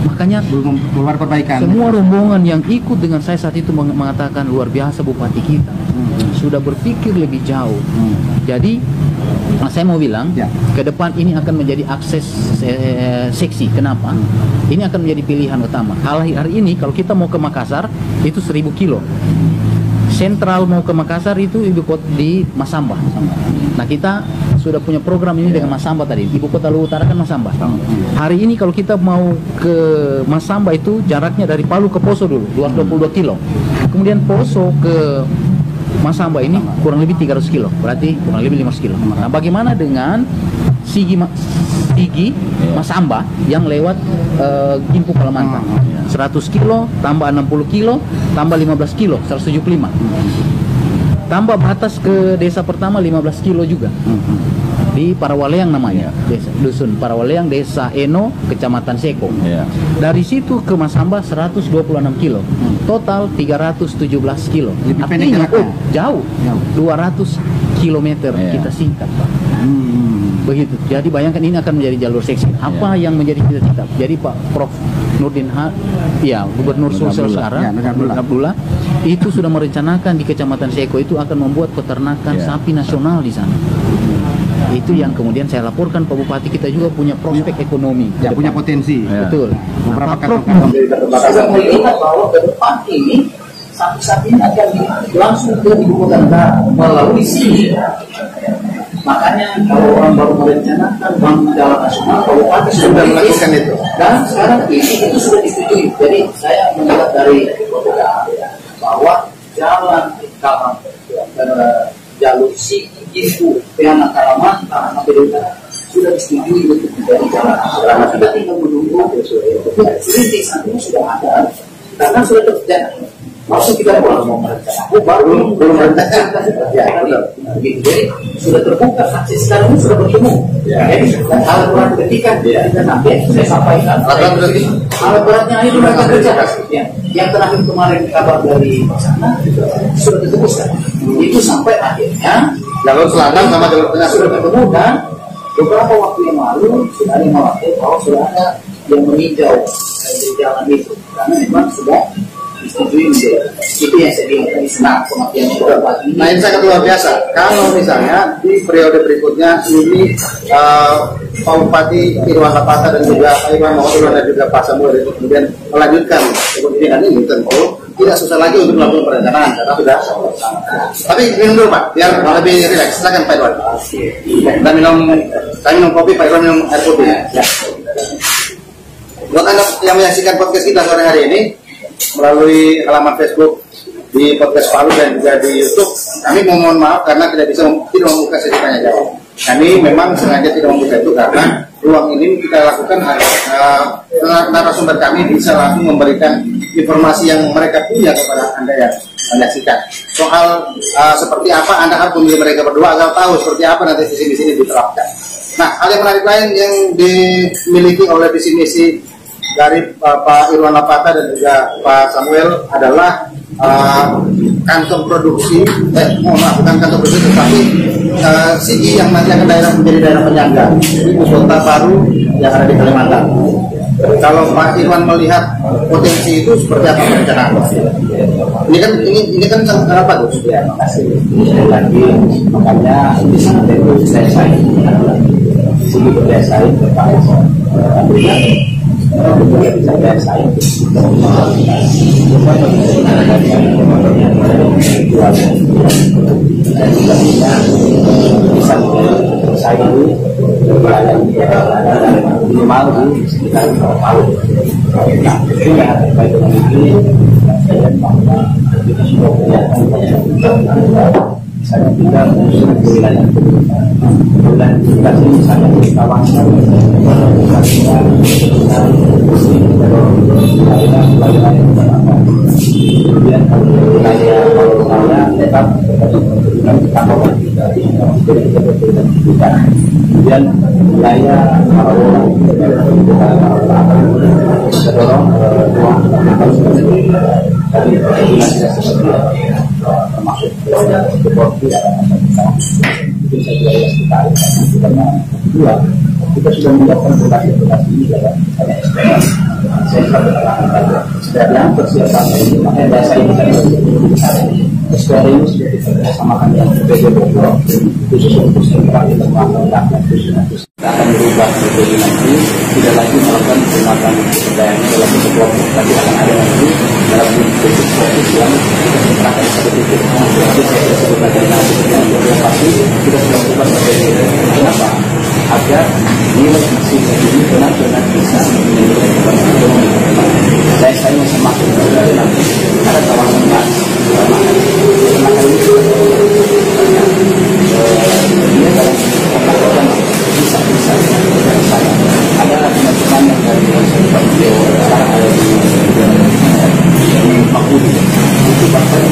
[SPEAKER 3] makanya
[SPEAKER 1] belum keluar perbaikan.
[SPEAKER 3] Semua rombongan yang ikut dengan saya saat itu mengatakan luar biasa Bupati kita. Sudah berpikir lebih jauh. Jadi saya mau bilang ke depan ini akan menjadi akses seksi. Kenapa? Ini akan menjadi pilihan utama. Hari ini kalau kita mau ke Makassar itu 1000 kilo. Sentral mau ke Makassar itu ibu kota di Masamba. Nah, kita sudah punya program ini dengan Masamba tadi. Ibu kota Luwu Utara kan Masamba. Hari ini kalau kita mau ke Masamba itu jaraknya dari Palu ke Poso dulu 222 kilo. Kemudian Poso ke Masamba ini kurang lebih 300 kilo. Berarti kurang lebih 500 kilo. Nah, bagaimana dengan Sigi Masamba yang lewat Gimpu Kalamanta? 100 kilo tambah 60 kilo tambah 15 kilo 175. Tambah Batas ke desa pertama 15 kilo juga. Di Parawaleang namanya, dusun Parawaleang, Desa Eno, Kecamatan Seko. Dari situ ke Masamba 126 kilo. Total 317 kilo. Artinya jauh. 200 kilometer kita singkat, Pak. Begitu. Jadi bayangkan ini akan menjadi jalur seksi. Apa yang menjadi cita-cita? Jadi Pak Prof Nurdin Gubernur Sulsel sekarang, Abdullah, itu sudah merencanakan di Kecamatan Seko itu akan membuat peternakan sapi nasional di sana. Itu yang kemudian saya laporkan Pak Bupati, kita juga punya prospek ekonomi.
[SPEAKER 1] Punya potensi.
[SPEAKER 3] Betul.
[SPEAKER 1] Beberapa
[SPEAKER 3] kantong sudah melihat bahwa ke depan ini sapi-sapi ini akan langsung ke ibu kota negara melalui sini. Makanya kalau orang baru merencanakan bangun jalan nasional, Pak Bupati sudah melakukan itu. Dan sekarang itu sudah disetujui. Jadi saya melihat dari bahwa jalan jalur Sigi, Gimpu, Peana, Kalamanta, sudah disetujui untuk menjadi jalan nasional. Kita tinggal menunggu. Jadi saat ini sudah ada, karena sudah terjadi. Maksud kita mau merencanakan, belum merencanakan. Jadi sudah terbuka, saksi sekarang ini sudah bertemu. Jadi alat berat ketika kita nanti saya sampaikan. Alat beratnya itu mereka kerja. Yang terakhir kemarin kabar dari sana sudah ditembuskan. Itu sampai akhirnya
[SPEAKER 1] jalur selatan sama jalur tengah
[SPEAKER 3] sudah ketemu, dan beberapa waktu yang lalu sudah ada melaporkan bahwa sudah ada yang meninjau di jalan itu, karena memang sudah disetujui. Itu yang saya bilang tadi, senang pengertian berbagi.
[SPEAKER 1] Nah, ini sangat luar biasa. Kalau misalnya di periode berikutnya ini Pak Bupati Irwan Lapata dan juga Pak Irwan Mohon dan juga Pak Samuel itu kemudian melanjutkan kepemimpinan ini, tentu tidak susah lagi untuk melakukan perencanaan karena sudah. Tapi minum dulu Pak, biar lebih rileks. Silakan Pak Irwan. Kita minum kopi, Pak Irwan minum air putih. Ya. Buat Anda yang menyaksikan podcast kita sore hari ini melalui halaman Facebook di Podcast Palu dan juga di YouTube, kami mohon maaf karena tidak membuka sesi tanya jawab. Kami memang sengaja tidak membuka itu karena ruang ini kita lakukan agar narasumber kami bisa langsung memberikan informasi yang mereka punya kepada Anda yang menyaksikan. Soal seperti apa Anda harus memilih mereka berdua agar tahu seperti apa nanti visi misi ini diterapkan. Nah, hal yang menarik lain yang dimiliki oleh visi misi dari Pak Irwan Lapata dan juga Pak Samuel adalah kantong produksi, bukan kantong produksi tetapi sigi yang nanti akan menjadi daerah penyangga ibu kota baru yang ada di Kalimantan. Kalau Pak Irwan melihat potensi itu seperti apa perencanaan? Ini kan sangat bagus.
[SPEAKER 2] Ya, makasih. Lagi makanya di sini itu saya sini berdaya Pak juga bisa bersaing dan juga bisa bersaing minimal di sekitar tahun. Nah, itu yang terkait dengan ini saya bahwa kita sudah kelihatan misalnya kita mengusung ke wilayah komunikasi misalnya di kawasan kemudian wilayah wilayah tetap kemudian wilayah mendorong dari termasuk seperti mungkin saya kira kita kedua kita sudah menyiapkan lokasi ini dalam misalnya SDM saya sudah yang persiapan ini makanya bahasa ini SDM ini sudah dikerjasamakan dengan BPD Bogor khusus untuk sekitar kita melakukan khusus kita akan berubah BPD nanti tidak lagi melakukan penguatan SDM dalam sebuah tapi akan ada nanti dalam bentuk fokus yang kita serahkan seperti itu. Jadi saya sebutkan dari nanti yang pasti kita sudah berubah BPD. Kenapa? Agar nilai mesin ini benar-benar bisa menilai kebanyakan ekonomi. Saya semakin berjalan nanti ada kawasan luas. Maka ini dia dalam bisa dari saya ada teman-teman yang dari Bogor sekarang ada di Makudi itu bahkan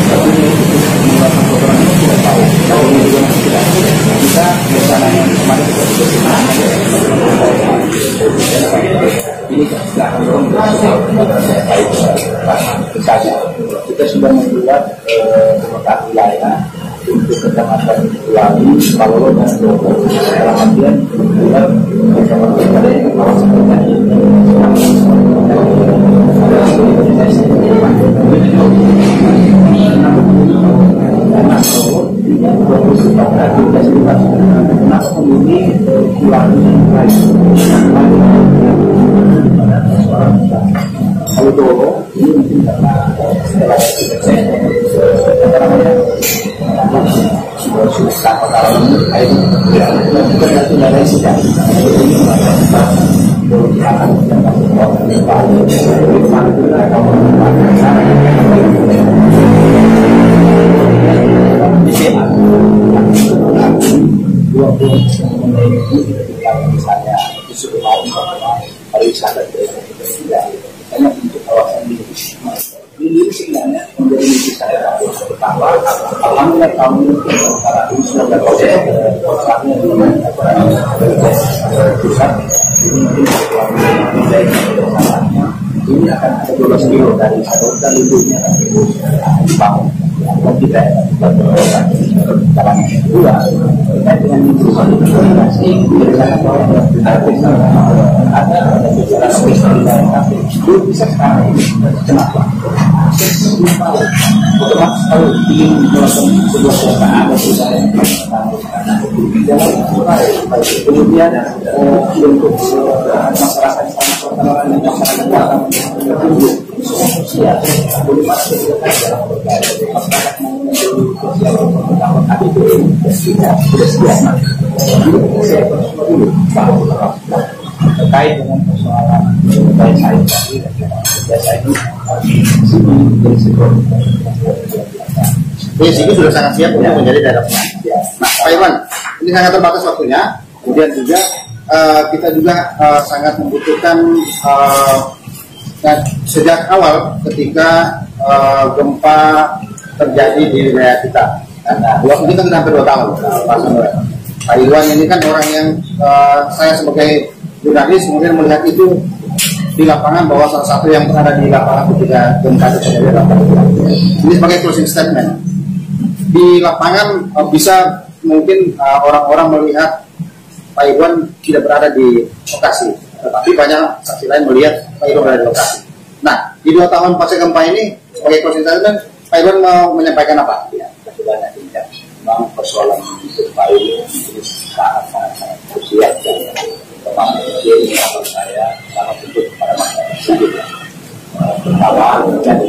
[SPEAKER 2] tapi menggunakan program itu tidak tahu kalau ini juga masih tidak kita biasanya kemarin kita sudah ini kita misalnya kita sudah membuat pemetaan wilayah untuk kecamatan Kuali, Palolo dan Bogor. Dalam artian membuat kecamatan pada kawasan pertanian. Kenapa memilih Kuali dan Kuali? Kalau Doro ini mungkin karena setelah kita sudah kalau ini air kita nanti dari sejak misalnya isu kemarin pariwisata tidak hanya untuk kawasan ini sebenarnya menjadi misi saya pertama. Alhamdulillah tahun ini para unsur dan pusat ini akan ada 12 kilo dari satu dan ludunya dibangun. Dan kita dalam kedua terkait dengan komunikasi ada itu bisa sekarang kenapa? Otomatis kalau ingin melakukan sebuah perusahaan kemudian untuk masyarakat masyarakat sosial, bagaimana kebijakan dalam berbagai masyarakat mengenai sosial pertama kali itu sudah siap. Jadi saya semua dulu terkait dengan persoalan terkait saya tadi biasa ini sini dari sekolah.
[SPEAKER 1] Jadi Sigi sudah sangat siap untuk menjadi daerah penghasil. Nah, Pak Irwan, ini sangat terbatas waktunya. Kemudian juga kita juga sangat membutuhkan sejak awal ketika gempa terjadi di wilayah kita. Karena waktu kita sudah hampir 2 tahun, Pak Samuel. Pak Irwan ini kan orang yang saya sebagai jurnalis kemudian melihat itu di lapangan, bahwa salah satu yang berada di lapangan ketika gempa terjadi adalah Pak Irwan. Ini sebagai closing statement. Di lapangan bisa mungkin orang-orang melihat Pak Irwan tidak berada di lokasi, tetapi banyak saksi lain melihat Pak Irwan berada di lokasi. Nah, di 2 tahun pasca gempa ini sebagai closing statement, Pak Irwan mau menyampaikan apa?
[SPEAKER 2] Ya, banyak tidak. Memang persoalan gempa ini sangat krusial dan memang menjadi harapan saya sangat untuk kepada masyarakat sendiri. Pertama, jadi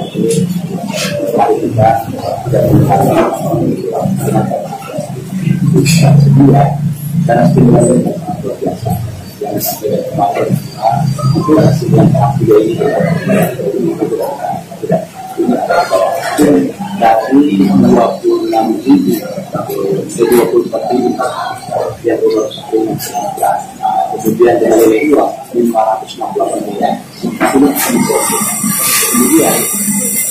[SPEAKER 2] mari kita tidak sedia karena stimulasi luar biasa yang sampai kemarin itu hasil yang ketiga ini tidak dari 26.000 ke 24.000 yang baru 1 kemudian dari uang 568 miliar. Kemudian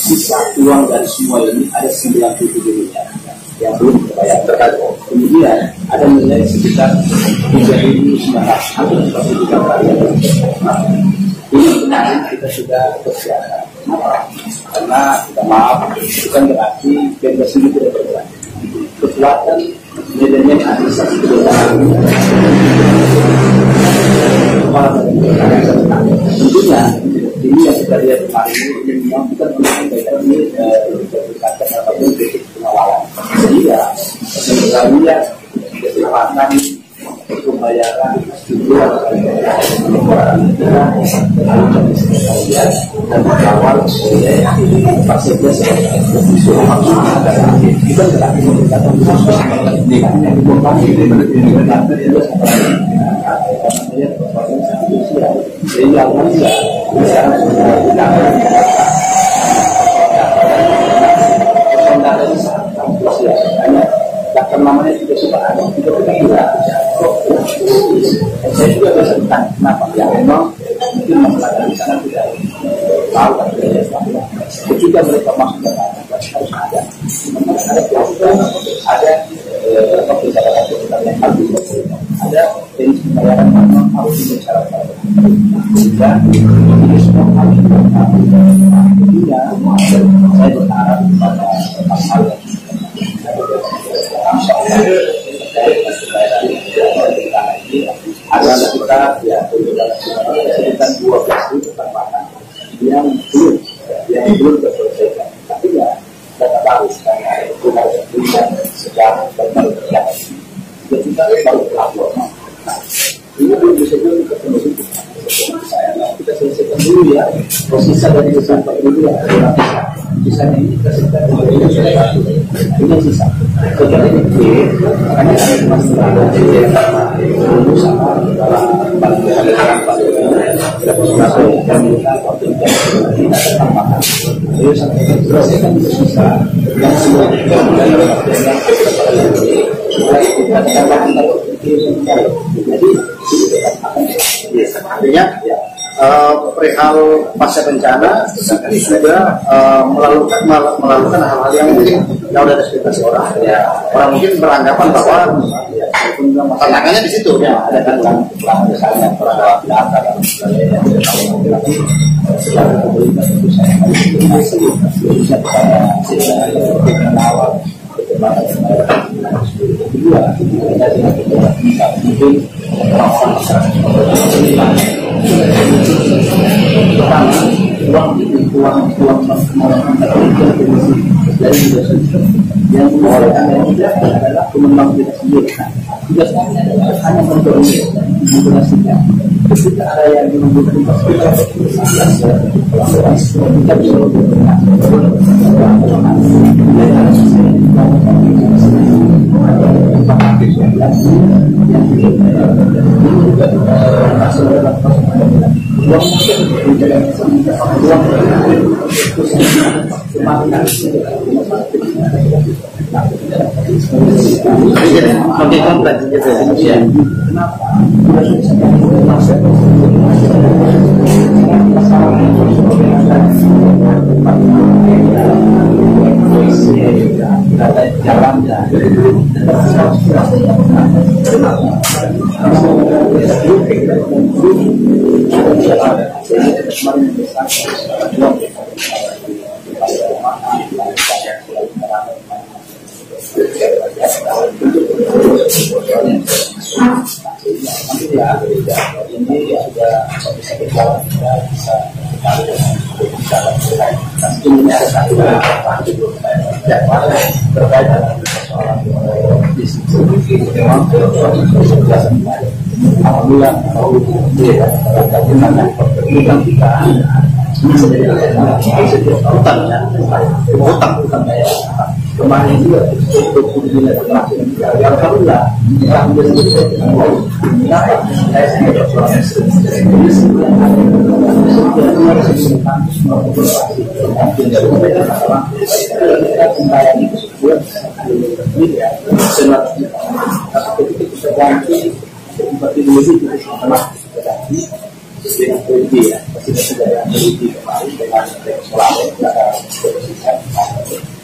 [SPEAKER 2] sisa uang dari semua ini ada 97 miliar yang belum terbayar terkait. Kemudian ada nilai sekitar 3.900 hampir 1 juta kali. Ini kemarin kita sudah persiapkan karena kita maaf bukan berarti Pemda sini tidak bergerak. Kekuatan nilainya administrasi kedatangan tentunya ini yang kita lihat kemarin ini memang bukan menyampaikan ini berdasarkan apapun titik pengawalan sehingga sebenarnya kesempatan pembayaran itu dan mengawal oleh pasiennya seperti kita tidak memberikan yang dibutuhkan sehingga bahkan namanya juga sudah ada, juga kita saya juga bisa bertanya kenapa ya memang mungkin masyarakat di sana tidak tahu ketika mereka masuk ke sana harus ada ada jenis pembayaran memang harus dibicarakan sehingga ini semua harus saya berharap kepada masyarakat adalah kita ya sekitar 12.000 tambahan yang belum terselesaikan, tapi ya kita tahu karena itu harus dilihat secara berjalan. Jadi kita baru lapor. Ini belum bisa ketemu itu. Kita selesaikan dulu ya. Sisa dari sampai dulu ya. Sisanya ini kita selesaikan ini sisa. Setelah itu akan ada masalah dulu sama dalam bagaimana kita selesaikan kita tambahkan. Jadi sampai selesaikan sisa yang semua
[SPEAKER 1] artinya perihal pasca bencana sudah melakukan hal-hal yang mungkin jauh dari ekspektasi orang. Orang mungkin beranggapan bahwa tantangannya di situ.
[SPEAKER 2] Ada tantangan misalnya perangkat data dan sebagainya. Secara pemerintah tentu saya bisa pada awal perkembangan kedua kita tidak mungkin uang dari yang mengeluarkan adalah pengembang kita sendiri. Tugas kami adalah hanya kontrol
[SPEAKER 4] regulasinya. Ketika ada yang menunjukkan kita bisa
[SPEAKER 3] Pakai kompleks gitu ya. kemarin juga alhamdulillah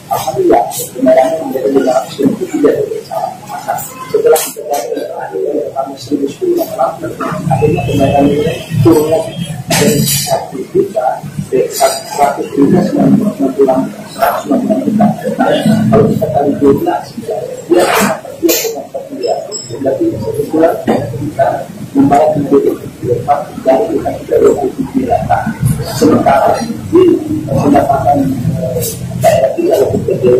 [SPEAKER 3] alhamdulillah sebenarnya menjadi 500 setelah kita kami 1.010 akhirnya pembayaran ini turun lagi dari 1 juta ke 100 juta 190 juta. Kalau kita kali 12 dia berarti 1 bulan kita membayar dari kita 27 juta. Sementara di pendapatan daerah kita lebih kecil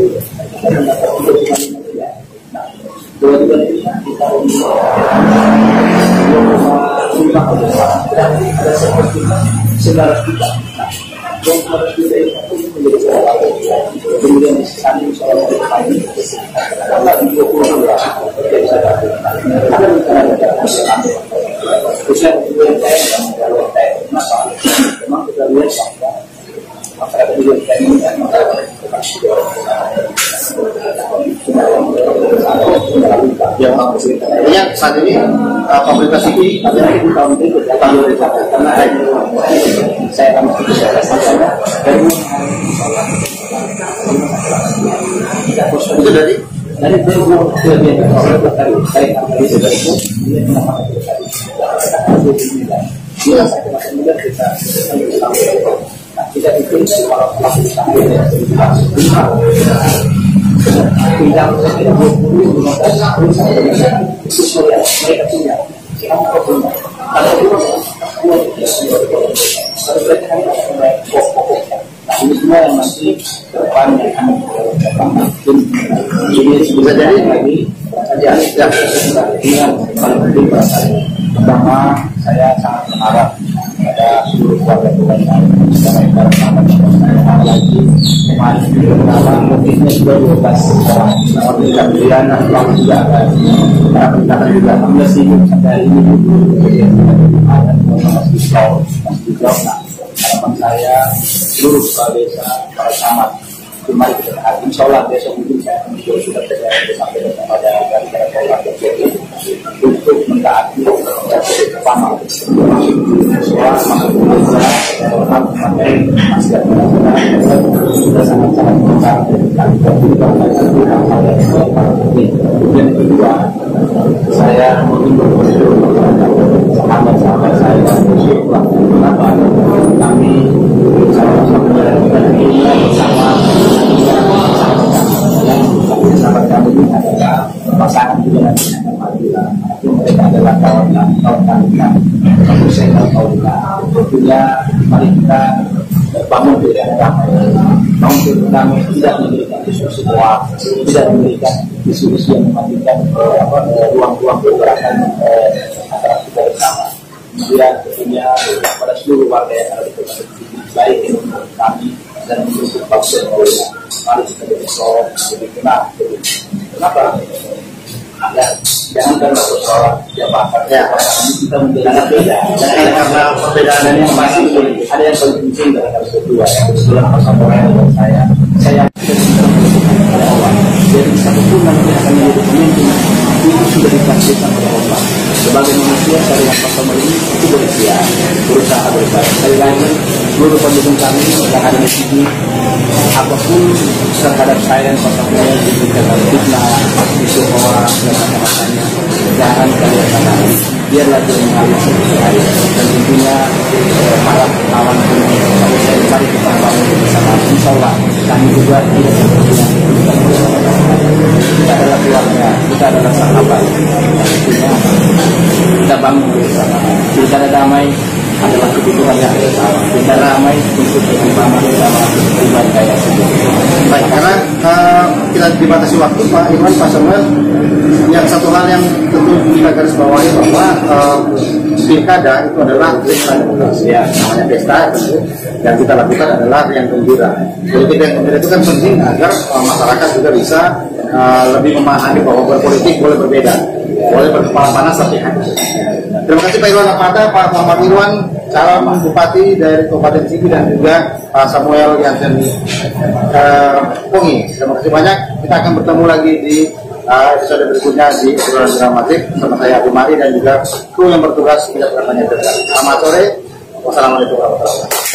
[SPEAKER 3] dan pendapatan kita dua-duanya kita dan ada seperti 900 juta. Dan 900 juta itu menjadi kemudian kami soal pagi karena 20 ada usia memang kita lihat masyarakat juga Ya, saat ini komunitas ini ada di tahun berikut tahun berikutnya karena saya akan itu dari
[SPEAKER 4] kita bikin kalau pelaku usaha tinggal sekitar 20-15 tahun itu mereka punya kalau mereka ini semua yang masih depan yang akan ini bisa jadi lagi dengan pertama saya sangat berharap pada seluruh warga keluarga mereka lagi kemarin itu pertama motifnya juga 12 orang kita berian uang juga ada kita juga 16.000 sampai ini ada Mas Bisau harapan saya seluruh kepala desa para camat mari kita berharap insya Allah besok mungkin saya akan sudah sampai kepada negara untuk mentaati pertama semua masuk desa sudah sangat-sangat yang kedua saya mengimbau sahabat-sahabat saya kenapa kami sama-sama menjalankan ini bersama sahabat kami ini adalah pasangan juga nanti mereka adalah kawan kami saya tahu tentunya mari kita bangun dengan damai bangun dengan damai tidak memberikan diskusi doang tidak memberikan diskusi yang mematikan ruang-ruang pergerakan antara kita bersama. Kemudian tentunya pada seluruh warga yang ada di Kota Sigi, baik untuk kami dan untuk bangsa Indonesia, mari kita bersoal lebih kenal. Kenapa? Agar jangan karena persoalan jabatan, kita menjadi beda. Jangan karena perbedaan yang masih ada yang paling penting dalam hal kedua. Yang kebetulan bersama dengan saya jadi siapapun nanti akan menjadi pemimpin itu sudah dipastikan oleh Allah. Sebagai manusia saya yang pertama ini itu berikhtiar, berusaha berbaik. Sekali lagi seluruh pendukung kami yang ada di sini, apapun terhadap saya dan pasangan yang diberikan fitnah, isu orang dan macam-macamnya, jangan kalian tangani. Biarlah dia mengalir seperti air. Dan tentunya malam lawan ini, mari kita bangun bersama. Insya Allah kami juga tidak seperti yang kita adalah keluarga, kita adalah sahabat. Tentunya kita bangun bersama. Pilkada damai adalah kebutuhan yang bersama. Kita ramai untuk perkembangan bersama pribadi kaya sendiri.
[SPEAKER 1] Baik, karena kita dibatasi waktu, Pak Irwan, Pak Samuel, yang satu hal yang tentu kita garis bawahi bahwa pilkada itu adalah pesta demokrasi, ya, namanya pesta yang kita lakukan adalah yang gembira. Politik yang gembira itu kan penting agar masyarakat juga bisa lebih memahami bahwa berpolitik boleh berbeda, boleh berkepala panas tapi hati. Terima kasih Pak Irwan Ahmada, Pak Muhammad Irwan, calon Bupati dari Kabupaten Sigi, dan juga Pak Samuel Yansen Pongi. Terima kasih banyak. Kita akan bertemu lagi di episode berikutnya di obrolan Jelang Maghrib bersama saya Abu Mari dan juga kru yang bertugas tidak bertanya. Selamat sore. Wassalamualaikum warahmatullahi wabarakatuh.